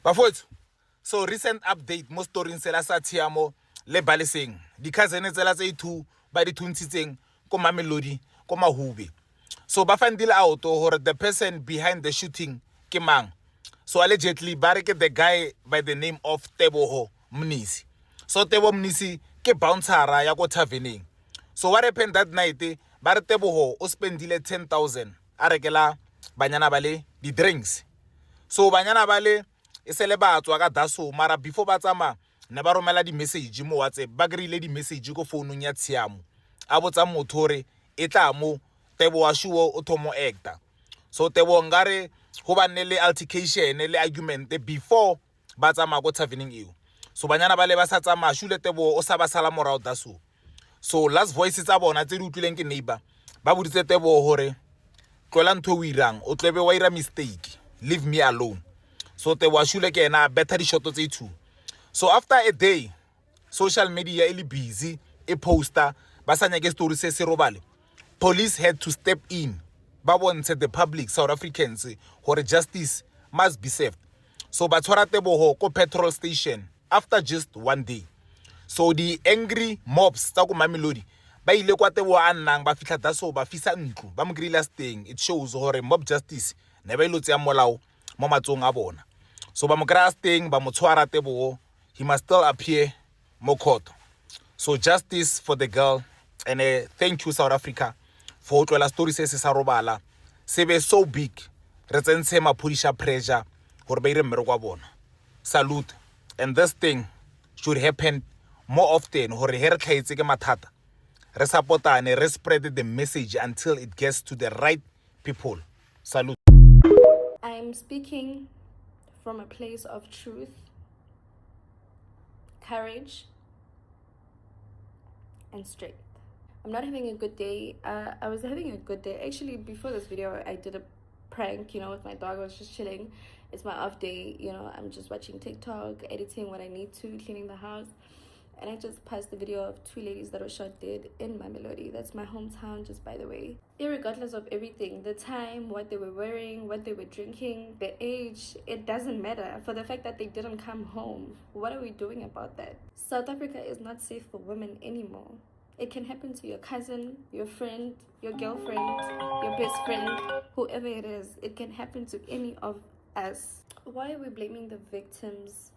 Bafowethu, so recent update mo storing sela sa Tshiamo le Baleseng. Di cousin tsela tse 2 ba di thuntshitseng ko Mamelodi ko Mahube. So ba findile out hore the person behind the shooting ke mang. So allegedly ba re ke the guy by the name of Teboho Mnisi. So Teboho Mnisi ke bouncer ya ko taverning. So what happened that night, ba re Teboho o spendile 10,000 a rekela banyana bale di drinks. So banyana bale e sele ba tswa ka daso mara before ba tsama ne ba romela di message mo WhatsApp ba grile di message ko founung ya Tshiamo a botsa motho hore e tla mo Tebo wa shuo o thomo actor. So Tebo ngare ho ba ne le altercation le argument before ba tsama ko taverning eo. So banyana bale ba sa tsama shule Tebo o sa ba sala morao daso. So last voices tsa bona tse di utlwileng ke neighbor ba boditse Tebo hore tlola ntho o irang o tlebe wa ira mistake, leave me alone. So Tebo wa shule ke ena better di sh0t tse 2. So after a day social media e le busy e poster ba sa nyake story se se robale, police had to step in ba bontshe the public South Africans hore justice must be served. So ba tshwara Teboho ko petrol station after just one day. So the angry mobs tsa ko Mamelodi ba ile kwa Teboho a nnang ba fitla daso ba fisa ntlo ba mo grilla steng. It shows hore mob justice ne ba ilotse ya molao mo matsong a bona. So ba mo grilla steng ba mo tshwara Teboho, he must still appear mo court. So justice for the girl, and thank you South Africa for tlola story se sa robala se be so big re tsentse maphodisha pressure hore ba ire mmereko wa bona. Salute. And this thing should happen more often hore he re tlhaetse ke mathata re supportane re spread the message until it gets to the right people. Salute. I'm speaking from a place of truth, courage, and strength. I'm not having a good day. I was having a good day. Actually, before this video, I did a prank, with my dog. I was just chilling. It's my off day, I'm just watching TikTok, editing what I need to, cleaning the house. And I just passed the video of 2 ladies that were shot dead in Mamelodi. That's my hometown, just by the way. Irregardless of everything, the time, what they were wearing, what they were drinking, the age, it doesn't matter. For the fact that they didn't come home, what are we doing about that? South Africa is not safe for women anymore. It can happen to your cousin, your friend, your girlfriend, your best friend, whoever it is. It can happen to any of us. Why are we blaming the victims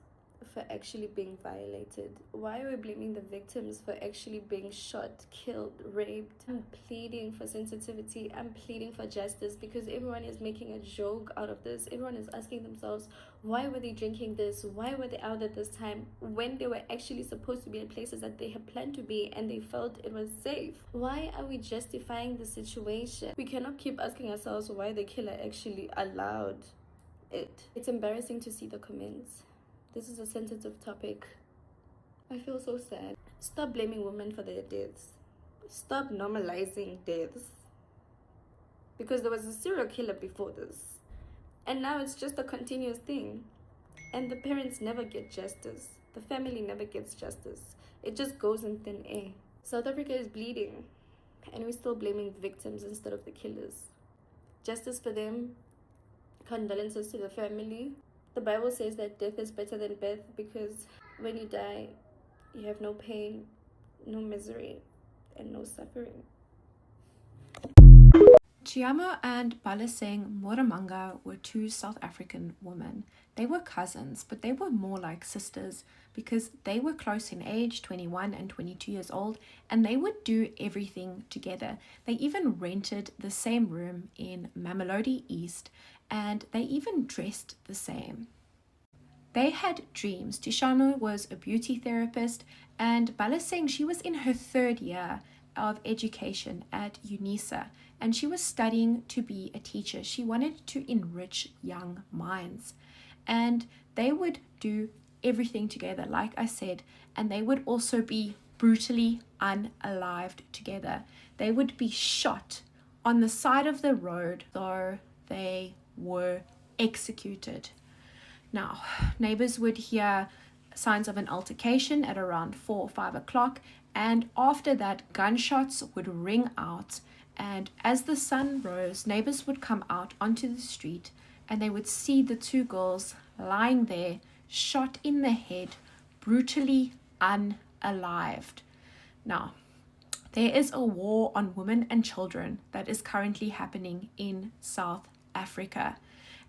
for actually being violated? Why are we blaming the victims for actually being shot, killed, raped? I'm pleading for sensitivity. I'm pleading for justice, because everyone is making a joke out of this. Everyone is asking themselves, why were they drinking this? Why were they out at this time when they were actually supposed to be in places that they had planned to be and they felt it was safe? Why are we justifying the situation? We cannot keep asking ourselves why the killer actually allowed it. It's embarrassing to see the comments. This is a sensitive topic. I feel so sad. Stop blaming women for their deaths. Stop normalizing deaths. Because there was a serial killer before this. And now it's just a continuous thing. And the parents never get justice. The family never gets justice. It just goes in thin air. South Africa is bleeding. And we're still blaming the victims instead of the killers. Justice for them. Condolences to the family. The Bible says that death is better than birth, because when you die, you have no pain, no misery, and no suffering. Tshiamo and Baleseng Moramanga were 2 South African women. They were cousins, but they were more like sisters because they were close in age, 21 and 22 years old, and they would do everything together. They even rented the same room in Mamelodi East, and they even dressed the same. They had dreams. Tshiamo was a beauty therapist, and Baleseng, she was in her 3rd year of education at UNISA, and she was studying to be a teacher. She wanted to enrich young minds, and they would do everything together, like I said, and they would also be brutally unalived together. They would be shot on the side of the road, though they were executed. Now, neighbors would hear signs of an altercation at around 4 or 5 o'clock, and after that, gunshots would ring out, and as the sun rose, neighbors would come out onto the street and they would see the 2 girls lying there, shot in the head, brutally unalived. Now, there is a war on women and children that is currently happening in South Africa.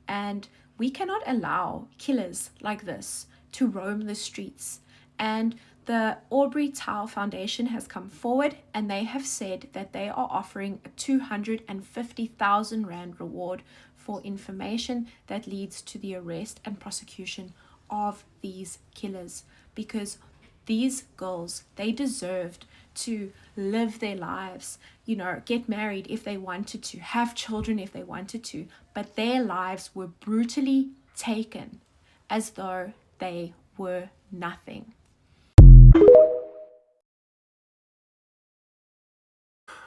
And we cannot allow killers like this to roam the streets. And the Aubrey Tau Foundation has come forward and they have said that they are offering a 250,000 Rand reward for information that leads to the arrest and prosecution of these killers, because these girls, they deserved to live their lives, get married if they wanted to, have children if they wanted to, but their lives were brutally taken as though they were nothing.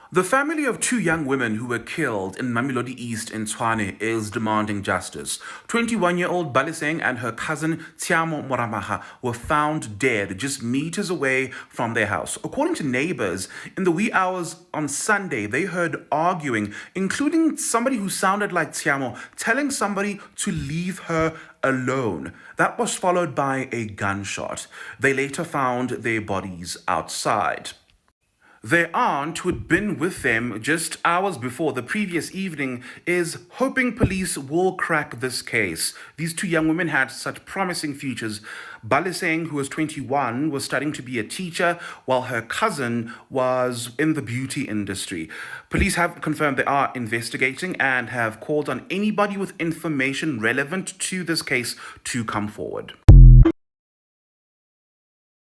The family of two young women who were killed in Mamelodi East in Tshwane is demanding justice. 21-year-old Baleseng and her cousin sh0t were found dead just meters away from their house. According to neighbors, in the wee hours on Sunday, they heard arguing, including somebody who sounded like sh0t telling somebody to leave her alone. That was followed by a gunshot. They later found their bodies outside. Their aunt, who had been with them just hours before the previous evening, is hoping police will crack this case. These two young women had such promising futures. Baleseng, who was 21, was studying to be a teacher, while her cousin was in the beauty industry. Police have confirmed they are investigating and have called on anybody with information relevant to this case to come forward.